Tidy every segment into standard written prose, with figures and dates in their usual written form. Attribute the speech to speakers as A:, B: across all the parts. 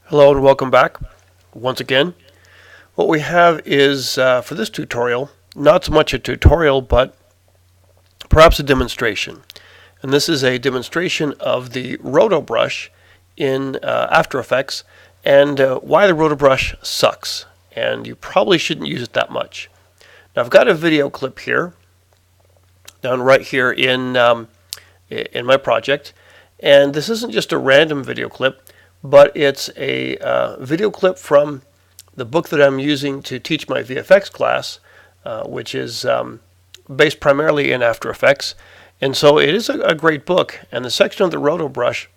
A: Hello and welcome back once again. What we have is, for this tutorial, not so much a tutorial, but perhaps a demonstration. And this is a demonstration of the Roto Brush in After Effects and why the Roto Brush sucks. And you probably shouldn't use it that much. Now I've got a video clip here, down right here in my project. And this isn't just a random video clip, but it's a video clip from the book that I'm using to teach my VFX class, which is based primarily in After Effects. And so it is a great book. And the section of the Roto Brush,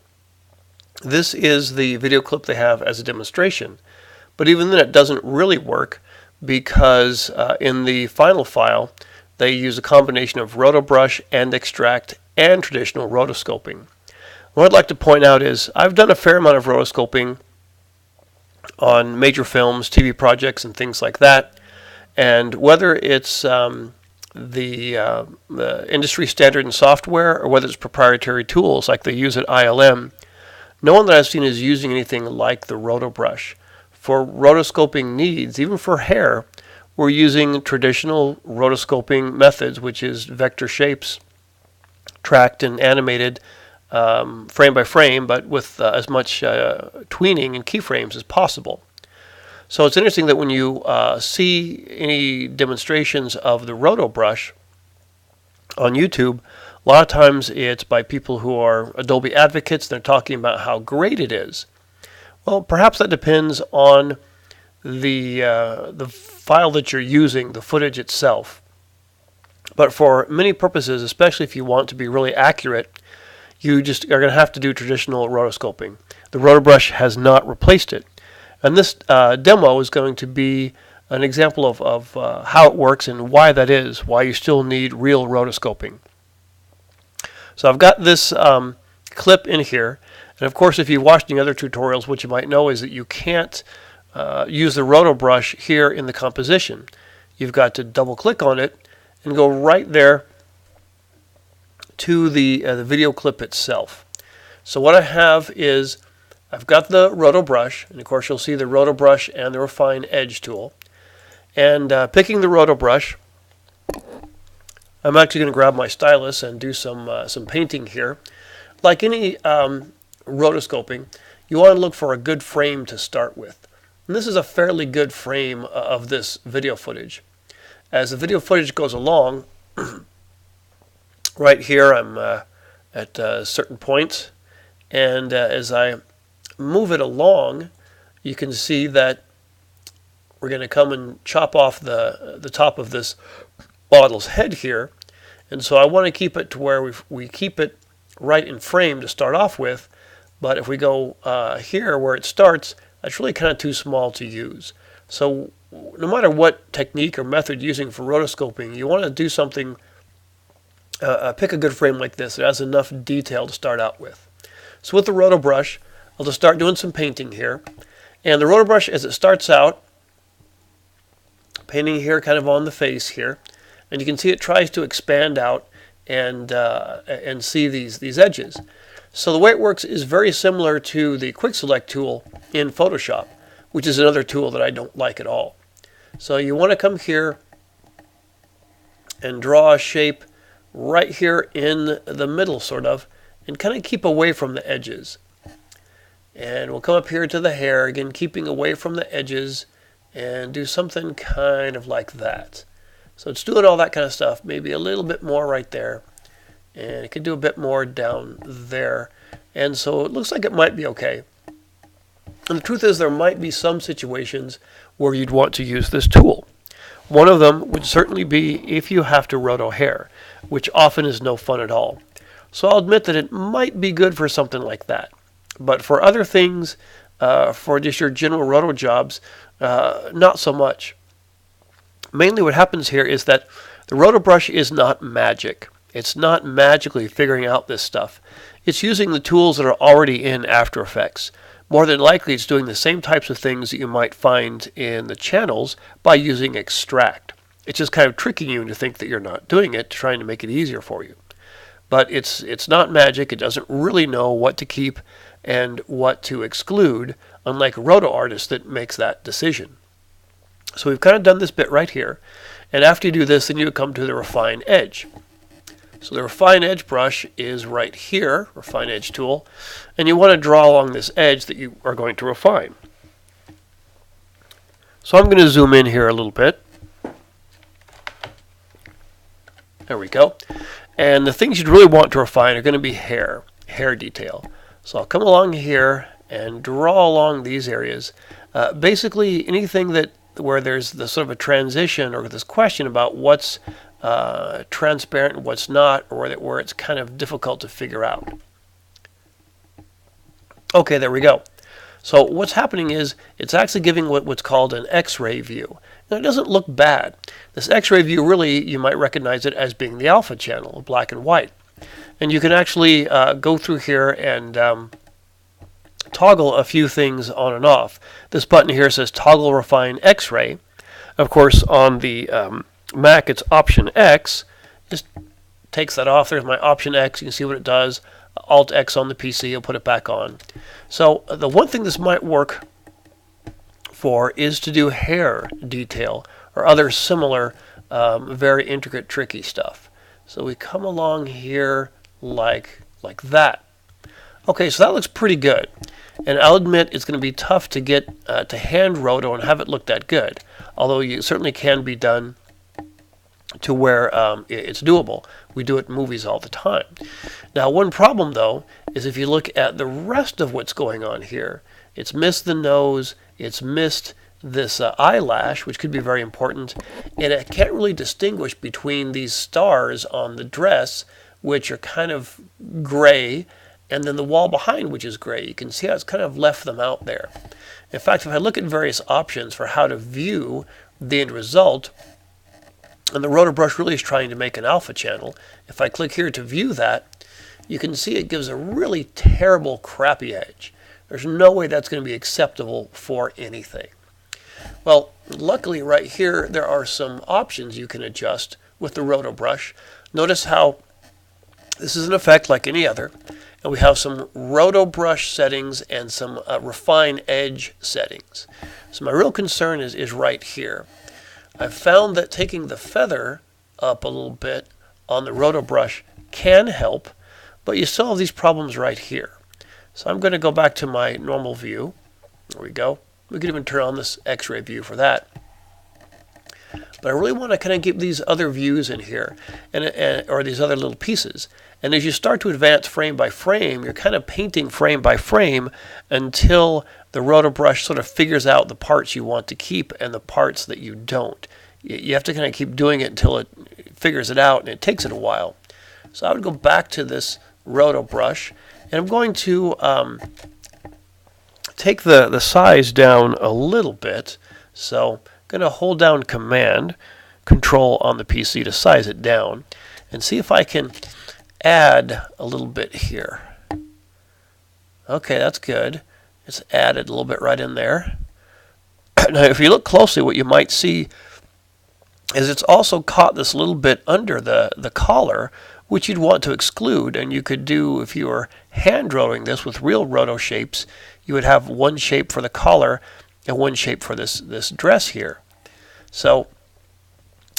A: this is the video clip they have as a demonstration. But even then it doesn't really work because in the final file they use a combination of Roto Brush and Extract and traditional rotoscoping. What I'd like to point out is I've done a fair amount of rotoscoping on major films, TV projects, and things like that. And whether it's the industry standard in software or whether it's proprietary tools like they use at ILM, no one that I've seen is using anything like the Roto Brush. For rotoscoping needs, even for hair, we're using traditional rotoscoping methods, which is vector shapes, tracked and animated frame by frame, but with as much tweening and keyframes as possible. So it's interesting that when you see any demonstrations of the Roto Brush on YouTube, a lot of times it's by people who are Adobe advocates. They're talking about how great it is. Well, perhaps that depends on the file that you're using, the footage itself. But for many purposes, especially if you want to be really accurate, you just are going to have to do traditional rotoscoping. The Roto Brush has not replaced it. And this demo is going to be an example of how it works and why that is, why you still need real rotoscoping. So I've got this clip in here. And of course, if you've watched any other tutorials, what you might know is that you can't use the Roto Brush here in the composition. You've got to double click on it and go right there to the video clip itself. So what I have is I've got the Roto Brush, and of course you'll see the Roto Brush and the Refine Edge tool. And picking the Roto Brush, I'm actually going to grab my stylus and do some painting here. Like any rotoscoping, you want to look for a good frame to start with. And this is a fairly good frame of this video footage. As the video footage goes along, right here I'm at certain points, and as I move it along, you can see that we're going to come and chop off the top of this model's head here. And so I want to keep it to where we keep it right in frame to start off with, but if we go here where it starts, that's really kind of too small to use. So no matter what technique or method you're using for rotoscoping, you want to do something, pick a good frame like this that has enough detail to start out with. So with the Roto Brush, I'll just start doing some painting here. And the Roto Brush, as it starts out, painting here kind of on the face here, and you can see it tries to expand out and see these edges. So the way it works is very similar to the Quick Select tool in Photoshop, which is another tool that I don't like at all. So you want to come here and draw a shape right here in the middle, sort of, and kind of keep away from the edges. And we'll come up here to the hair, again keeping away from the edges, and do something kind of like that. So it's doing all that kind of stuff, maybe a little bit more right there, and it could do a bit more down there. And so it looks like it might be okay. And the truth is there might be some situations where you'd want to use this tool. One of them would certainly be if you have to roto hair, which often is no fun at all. So I'll admit that it might be good for something like that. But for other things, for just your general roto jobs, not so much. Mainly what happens here is that the Roto Brush is not magic. It's not magically figuring out this stuff. It's using the tools that are already in After Effects. More than likely, it's doing the same types of things that you might find in the channels by using Extract. It's just kind of tricking you into think that you're not doing it, trying to make it easier for you. But it's not magic. It doesn't really know what to keep and what to exclude unlike a roto artist that makes that decision. So we've kind of done this bit right here. And after you do this, then you come to the Refine Edge. So the Refine Edge brush is right here, Refine Edge tool, and you want to draw along this edge that you are going to refine. So I'm going to zoom in here a little bit. There we go. And the things you'd really want to refine are going to be hair detail. So I'll come along here and draw along these areas. Basically anything where there's the sort of a transition or this question about what's transparent and what's not, or where it's kind of difficult to figure out. Okay, there we go. So what's happening is it's actually giving what's called an X-ray view. Now it doesn't look bad. This X-ray view, really, you might recognize it as being the alpha channel, black and white. And you can actually go through here and toggle a few things on and off. This button here says Toggle Refine X-ray. Of course, on the Mac, it's Option X. Just takes that off. There's my Option X. You can see what it does. Alt X on the PC. You'll put it back on. So the one thing this might work for is to do hair detail or other similar, very intricate, tricky stuff. So we come along here like that. Okay, so that looks pretty good. And I'll admit it's going to be tough to get to hand roto and have it look that good. Although it certainly can be done to where it's doable. We do it in movies all the time. Now, one problem, though, is if you look at the rest of what's going on here, it's missed the nose, it's missed this eyelash, which could be very important, and it can't really distinguish between these stars on the dress, which are kind of gray, and then the wall behind, which is gray. You can see how it's kind of left them out there. In fact, if I look at various options for how to view the end result, and the roto brush really is trying to make an alpha channel, if I click here to view that, you can see it gives a really terrible, crappy edge. There's no way that's going to be acceptable for anything. Well, luckily right here, there are some options you can adjust with the roto brush. Notice how this is an effect like any other. And we have some roto brush settings and some refine edge settings. So my real concern is right here. I've found that taking the feather up a little bit on the roto brush can help, but you still have these problems right here. So I'm going to go back to my normal view. There we go. We could even turn on this X-ray view for that. But I really want to kind of get these other views in here, or these other little pieces. And as you start to advance frame by frame, you're kind of painting frame by frame until the roto brush sort of figures out the parts you want to keep and the parts that you don't. You have to kind of keep doing it until it figures it out, and it takes it a while. So I would go back to this roto brush, and I'm going to take the size down a little bit. So I'm going to hold down Command, Control on the PC to size it down, and see if I can add a little bit here. Okay, that's good. It's added a little bit right in there. Now, if you look closely, what you might see is it's also caught this little bit under the collar, which you'd want to exclude. And you could do, if you were hand rotoing this with real roto shapes, you would have one shape for the collar and one shape for this dress here. So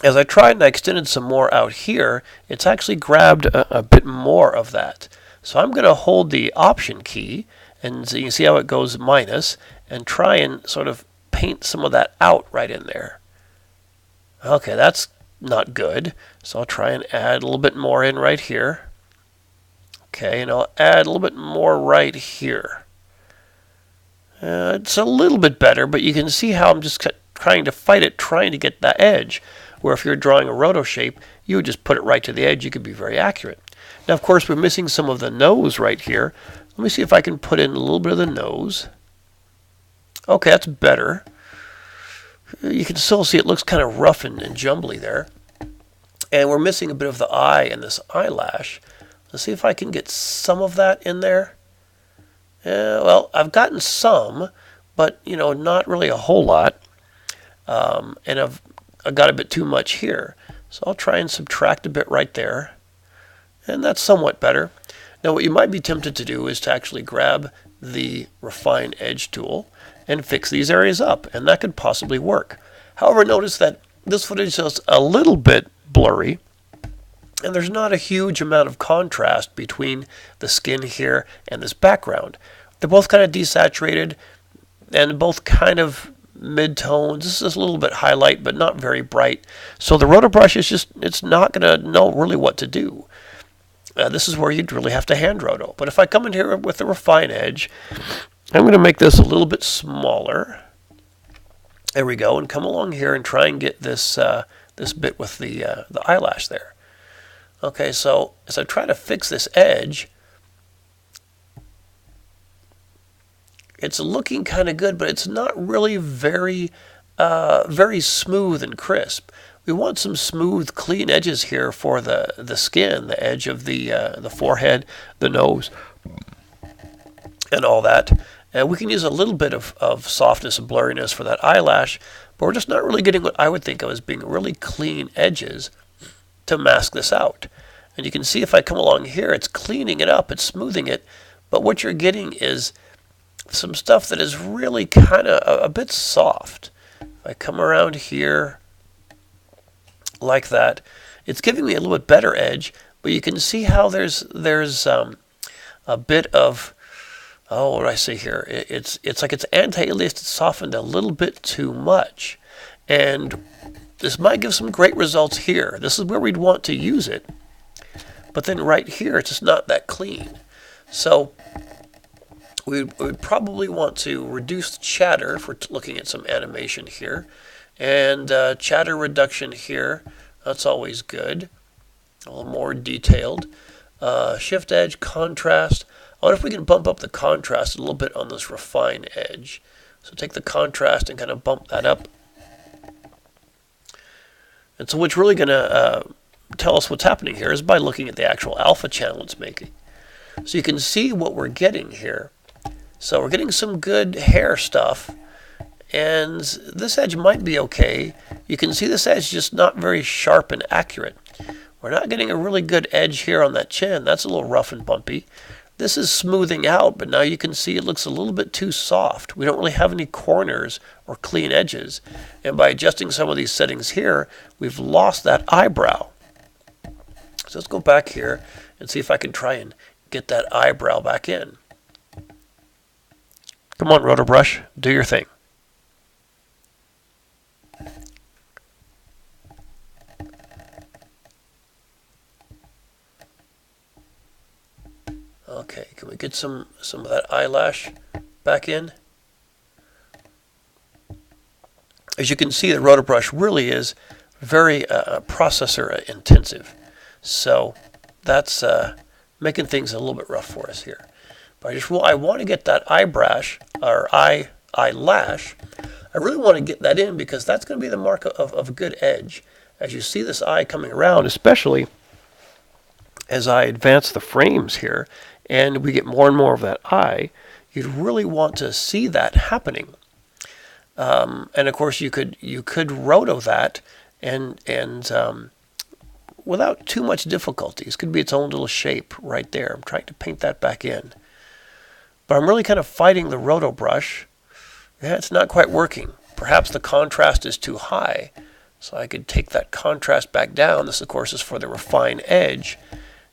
A: as I tried and I extended some more out here, it's actually grabbed a bit more of that. So I'm going to hold the Option key, and so you can see how it goes minus, and try and sort of paint some of that out right in there. Okay, that's not good. So I'll try and add a little bit more in right here. Okay, and I'll add a little bit more right here. It's a little bit better, but you can see how I'm just trying to fight it, trying to get that edge. Where if you're drawing a roto shape, you would just put it right to the edge. You could be very accurate. Now, of course, we're missing some of the nose right here. Let me see if I can put in a little bit of the nose. Okay, that's better. You can still see it looks kind of rough and jumbly there. And we're missing a bit of the eye and this eyelash. Let's see if I can get some of that in there. Well, I've gotten some, but, not really a whole lot. And I've got a bit too much here. So I'll try and subtract a bit right there. And that's somewhat better. Now, what you might be tempted to do is to actually grab the Refine Edge tool and fix these areas up, and that could possibly work. However, notice that this footage is a little bit blurry, and there's not a huge amount of contrast between the skin here and this background. They're both kind of desaturated and both kind of mid-tones. This is a little bit highlight, but not very bright. So the Roto Brush is just, it's not going to know really what to do. This is where you'd really have to hand roto. But if I come in here with the Refine Edge, I'm going to make this a little bit smaller. There we go, and come along here and try and get this this bit with the eyelash there. Okay, so as I try to fix this edge, it's looking kind of good, but it's not really very smooth and crisp. We want some smooth, clean edges here for the skin, the edge of the forehead, the nose, and all that. And we can use a little bit of softness and blurriness for that eyelash, but we're just not really getting what I would think of as being really clean edges to mask this out. And you can see if I come along here, it's cleaning it up, it's smoothing it, but what you're getting is some stuff that is really kind of a bit soft. If I come around here like that, it's giving me a little bit better edge, but you can see how there's a bit of, oh, what do I say here? It's like it's anti-aliased, it's softened a little bit too much. And this might give some great results here. This is where we'd want to use it. But then right here, it's just not that clean. So we would probably want to reduce the chatter if we're looking at some animation here. And chatter reduction here, that's always good. A little more detailed. Shift edge, contrast. I wonder if we can bump up the contrast a little bit on this Refine Edge. So take the contrast and kind of bump that up. And so what's really going to tell us what's happening here is by looking at the actual alpha channel it's making. So you can see what we're getting here. So we're getting some good hair stuff, and this edge might be okay. You can see this edge just not very sharp and accurate. We're not getting a really good edge here on that chin. That's a little rough and bumpy. This is smoothing out, but now you can see it looks a little bit too soft. We don't really have any corners or clean edges. And by adjusting some of these settings here, we've lost that eyebrow. So let's go back here and see if I can try and get that eyebrow back in. Come on, Roto Brush, do your thing. Okay, can we get some of that eyelash back in? As you can see, the Roto Brush really is very processor intensive. So that's making things a little bit rough for us here. But I want to get that eyelash. I really want to get that in because that's going to be the mark of a good edge. As you see this eye coming around, especially as I advance the frames here, and we get more and more of that eye, you'd really want to see that happening. And of course, you could roto that and without too much difficulty. This could be its own little shape right there. I'm trying to paint that back in. But I'm really kind of fighting the Roto Brush. Yeah, it's not quite working. Perhaps the contrast is too high. So I could take that contrast back down. This, of course, is for the Refine Edge.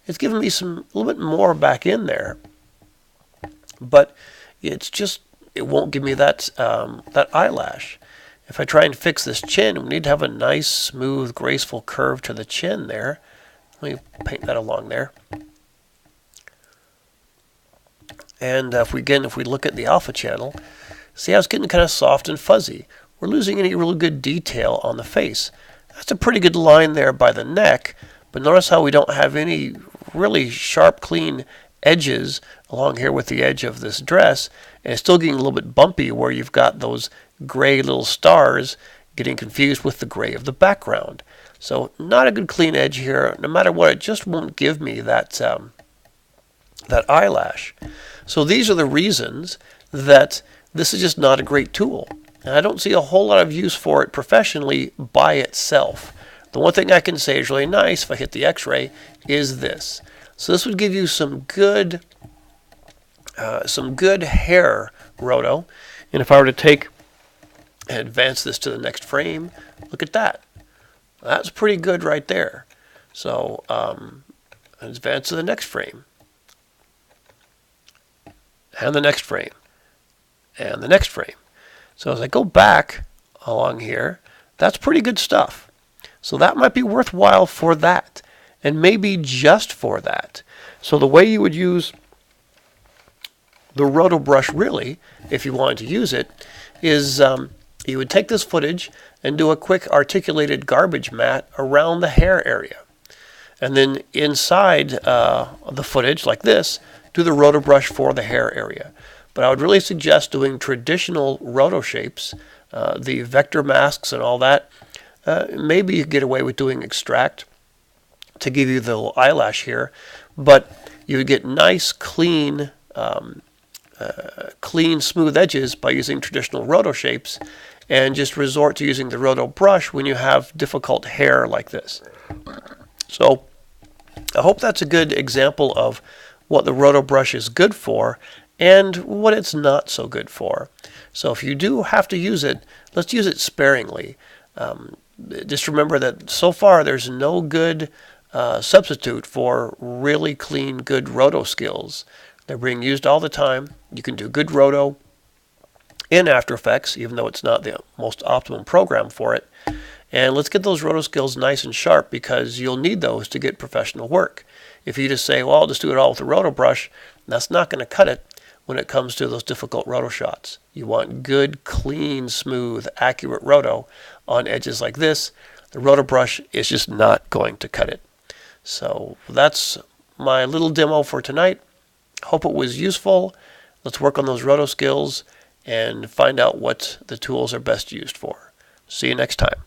A: It's giving me a little bit more back in there. But it won't give me that eyelash. If I try and fix this chin, we need to have a nice, smooth, graceful curve to the chin there. Let me paint that along there. And if we look at the alpha channel, see how it's getting kind of soft and fuzzy. We're losing any real good detail on the face. That's a pretty good line there by the neck, but notice how we don't have any really sharp, clean edges along here with the edge of this dress, and it's still getting a little bit bumpy where you've got those gray little stars getting confused with the gray of the background. So not a good clean edge here. No matter what, it just won't give me that eyelash. So these are the reasons that this is just not a great tool. And I don't see a whole lot of use for it professionally by itself. The one thing I can say is really nice if I hit the X-ray is this. So this would give you some good some good hair roto. And if I were to take and advance this to the next frame, look at that. That's pretty good right there. So advance to the next frame, and the next frame, and the next frame. So as I go back along here, that's pretty good stuff. So that might be worthwhile for that, and maybe just for that. So the way you would use the Roto Brush, really, if you wanted to use it, is you would take this footage and do a quick articulated garbage mat around the hair area. And then inside the footage, like this, do the Roto Brush for the hair area. But I would really suggest doing traditional roto shapes, the vector masks and all that. Maybe you get away with doing extract to give you the little eyelash here, but you would get nice, clean, smooth edges by using traditional roto shapes, and just resort to using the Roto Brush when you have difficult hair like this. So I hope that's a good example of what the Roto Brush is good for and what it's not so good for. So if you do have to use it, let's use it sparingly. Just remember that so far there's no good substitute for really clean, good roto skills. They're being used all the time. You can do good roto in After Effects, even though it's not the most optimum program for it. And let's get those roto skills nice and sharp, because you'll need those to get professional work. If you just say, well, I'll just do it all with the Roto Brush, that's not going to cut it when it comes to those difficult roto shots. You want good, clean, smooth, accurate roto on edges like this. The Roto Brush is just not going to cut it. So that's my little demo for tonight. Hope it was useful. Let's work on those roto skills and find out what the tools are best used for. See you next time.